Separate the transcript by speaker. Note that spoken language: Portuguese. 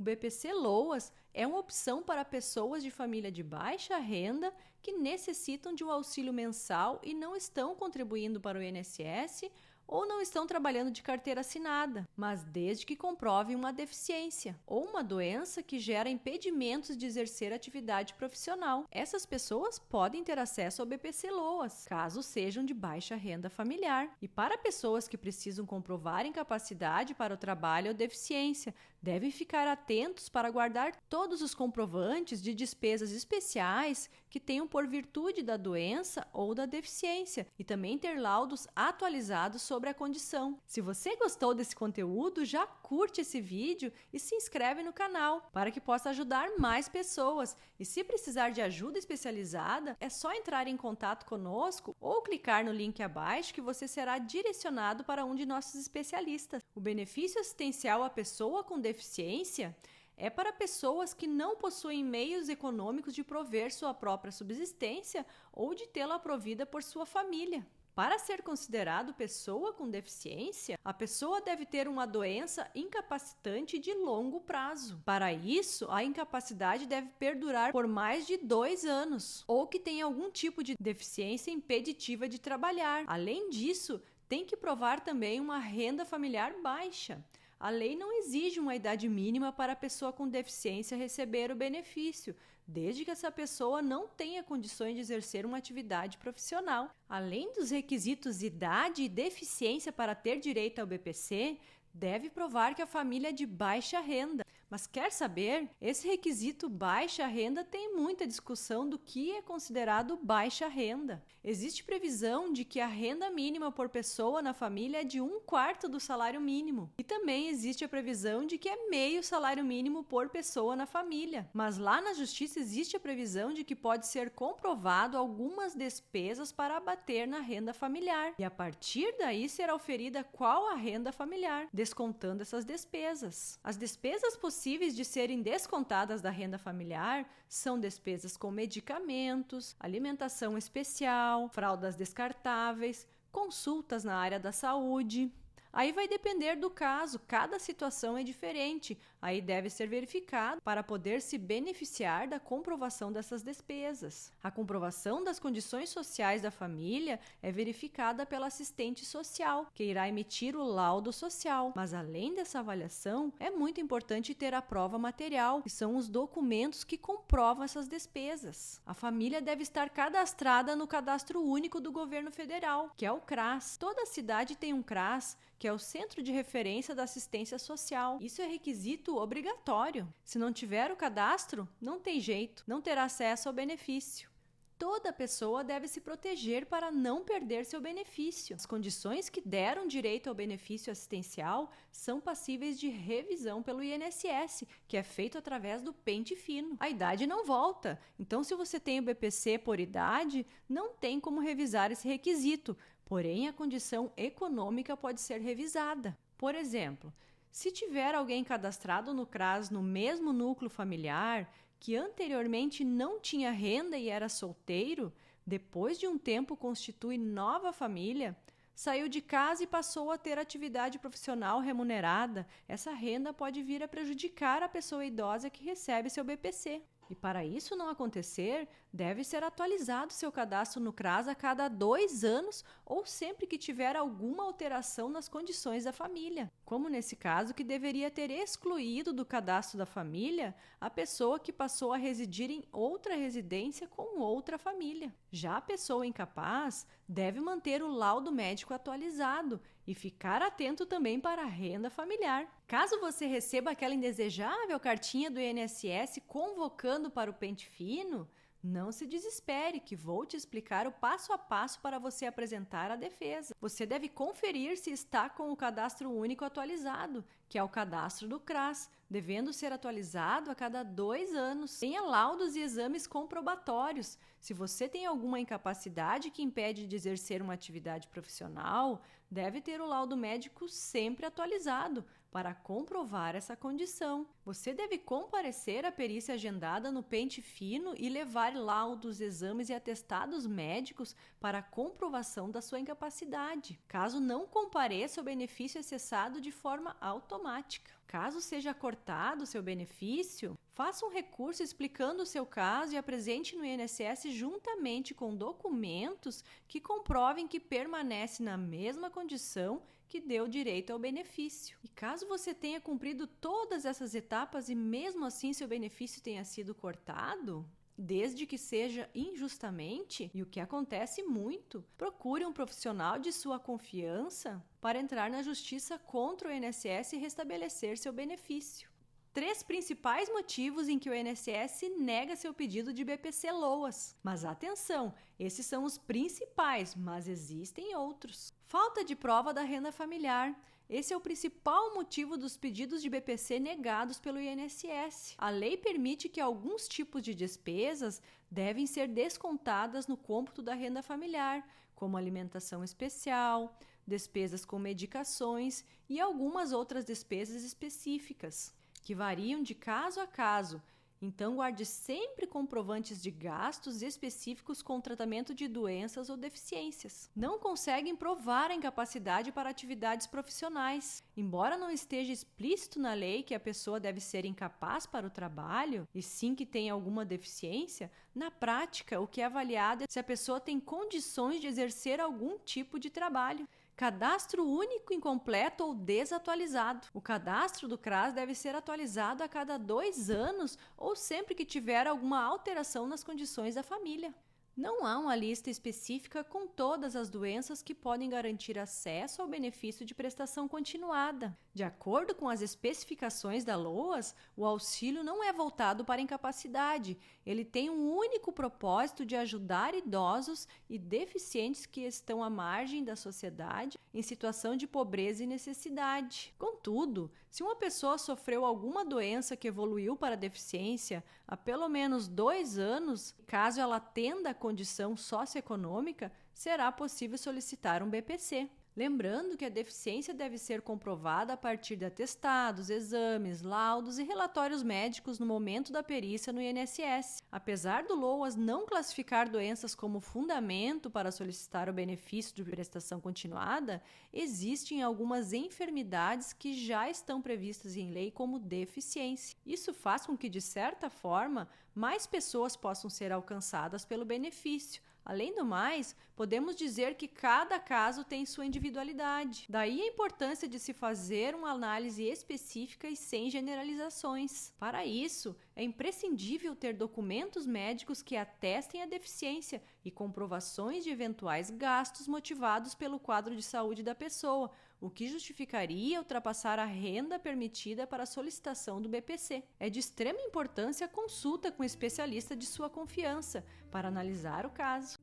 Speaker 1: O BPC Loas é uma opção para pessoas de família de baixa renda que necessitam de um auxílio mensal e não estão contribuindo para o INSS ou não estão trabalhando de carteira assinada, mas desde que comprovem uma deficiência ou uma doença que gera impedimentos de exercer atividade profissional. Essas pessoas podem ter acesso ao BPC Loas, caso sejam de baixa renda familiar. E para pessoas que precisam comprovar incapacidade para o trabalho ou deficiência, devem ficar atentos para guardar todos os comprovantes de despesas especiais que tenham por virtude da doença ou da deficiência e também ter laudos atualizados sobre a condição. Se você gostou desse conteúdo, já curte esse vídeo e se inscreve no canal para que possa ajudar mais pessoas. E se precisar de ajuda especializada, é só entrar em contato conosco ou clicar no link abaixo que você será direcionado para um de nossos especialistas. O benefício assistencial à pessoa com deficiência é para pessoas que não possuem meios econômicos de prover sua própria subsistência ou de tê-la provida por sua família. Para ser considerado pessoa com deficiência, a pessoa deve ter uma doença incapacitante de longo prazo. Para isso, a incapacidade deve perdurar por mais de 2 anos, ou que tenha algum tipo de deficiência impeditiva de trabalhar. Além disso, tem que provar também uma renda familiar baixa. A lei não exige uma idade mínima para a pessoa com deficiência receber o benefício, desde que essa pessoa não tenha condições de exercer uma atividade profissional. Além dos requisitos idade e deficiência para ter direito ao BPC, deve provar que a família é de baixa renda. Mas quer saber? Esse requisito baixa renda tem muita discussão do que é considerado baixa renda. Existe previsão de que a renda mínima por pessoa na família é de 1/4 do salário mínimo. E também existe a previsão de que é meio salário mínimo por pessoa na família. Mas lá na Justiça existe a previsão de que pode ser comprovado algumas despesas para abater na renda familiar. E a partir daí será oferida qual a renda familiar, descontando essas despesas. As despesas possíveis de serem descontadas da renda familiar são despesas com medicamentos, alimentação especial, fraldas descartáveis, consultas na área da saúde. Aí vai depender do caso, cada situação é diferente, aí deve ser verificado para poder se beneficiar da comprovação dessas despesas. A comprovação das condições sociais da família é verificada pela assistente social, que irá emitir o laudo social. Mas além dessa avaliação, é muito importante ter a prova material, que são os documentos que comprovam essas despesas. A família deve estar cadastrada no Cadastro Único do Governo Federal, que é o CRAS. Toda cidade tem um CRAS, que é o Centro de Referência da Assistência Social. Isso é requisito obrigatório. Se não tiver o cadastro, não tem jeito, não terá acesso ao benefício. Toda pessoa deve se proteger para não perder seu benefício. As condições que deram direito ao benefício assistencial são passíveis de revisão pelo INSS, que é feito através do pente fino. A idade não volta, então se você tem o BPC por idade, não tem como revisar esse requisito, porém a condição econômica pode ser revisada. Por exemplo, se tiver alguém cadastrado no CRAS no mesmo núcleo familiar, que anteriormente não tinha renda e era solteiro, depois de um tempo constitui nova família, saiu de casa e passou a ter atividade profissional remunerada, essa renda pode vir a prejudicar a pessoa idosa que recebe seu BPC. E para isso não acontecer, deve ser atualizado seu cadastro no CRAS a cada 2 anos ou sempre que tiver alguma alteração nas condições da família. Como nesse caso, que deveria ter excluído do cadastro da família a pessoa que passou a residir em outra residência com outra família. Já a pessoa incapaz deve manter o laudo médico atualizado e ficar atento também para a renda familiar. Caso você receba aquela indesejável cartinha do INSS convocando para o pente fino, não se desespere, que vou te explicar o passo a passo para você apresentar a defesa. Você deve conferir se está com o Cadastro Único atualizado, que é o cadastro do CRAS, devendo ser atualizado a cada 2 anos. Tenha laudos e exames comprobatórios. Se você tem alguma incapacidade que impede de exercer uma atividade profissional, deve ter o laudo médico sempre atualizado, para comprovar essa condição. Você deve comparecer à perícia agendada no pente fino e levar laudos, exames e atestados médicos para a comprovação da sua incapacidade. Caso não compareça, o benefício é cessado de forma automática. Caso seja cortado seu benefício, faça um recurso explicando o seu caso e apresente no INSS juntamente com documentos que comprovem que permanece na mesma condição que deu direito ao benefício. E caso você tenha cumprido todas essas etapas e mesmo assim seu benefício tenha sido cortado, desde que seja injustamente, e o que acontece muito, procure um profissional de sua confiança para entrar na justiça contra o INSS e restabelecer seu benefício. 3 principais motivos em que o INSS nega seu pedido de BPC-LOAS. Mas atenção, esses são os principais, mas existem outros. Falta de prova da renda familiar. Esse é o principal motivo dos pedidos de BPC negados pelo INSS. A lei permite que alguns tipos de despesas devem ser descontadas no cômputo da renda familiar, como alimentação especial, despesas com medicações e algumas outras despesas específicas, que variam de caso a caso. Então, guarde sempre comprovantes de gastos específicos com tratamento de doenças ou deficiências. Não conseguem provar a incapacidade para atividades profissionais. Embora não esteja explícito na lei que a pessoa deve ser incapaz para o trabalho, e sim que tenha alguma deficiência, na prática, o que é avaliado é se a pessoa tem condições de exercer algum tipo de trabalho. Cadastro único incompleto ou desatualizado. O cadastro do CRAS deve ser atualizado a cada 2 anos ou sempre que tiver alguma alteração nas condições da família. Não há uma lista específica com todas as doenças que podem garantir acesso ao benefício de prestação continuada. De acordo com as especificações da LOAS, o auxílio não é voltado para incapacidade. Ele tem um único propósito de ajudar idosos e deficientes que estão à margem da sociedade em situação de pobreza e necessidade. Contudo, se uma pessoa sofreu alguma doença que evoluiu para deficiência há pelo menos 2 anos, caso ela atenda a condição socioeconômica, será possível solicitar um BPC. Lembrando que a deficiência deve ser comprovada a partir de atestados, exames, laudos e relatórios médicos no momento da perícia no INSS. Apesar do LOAS não classificar doenças como fundamento para solicitar o benefício de prestação continuada, existem algumas enfermidades que já estão previstas em lei como deficiência. Isso faz com que, de certa forma, mais pessoas possam ser alcançadas pelo benefício. Além do mais, podemos dizer que cada caso tem sua individualidade. Daí a importância de se fazer uma análise específica e sem generalizações. Para isso, é imprescindível ter documentos médicos que atestem a deficiência e comprovações de eventuais gastos motivados pelo quadro de saúde da pessoa, o que justificaria ultrapassar a renda permitida para a solicitação do BPC. É de extrema importância a consulta com um especialista de sua confiança para analisar o caso.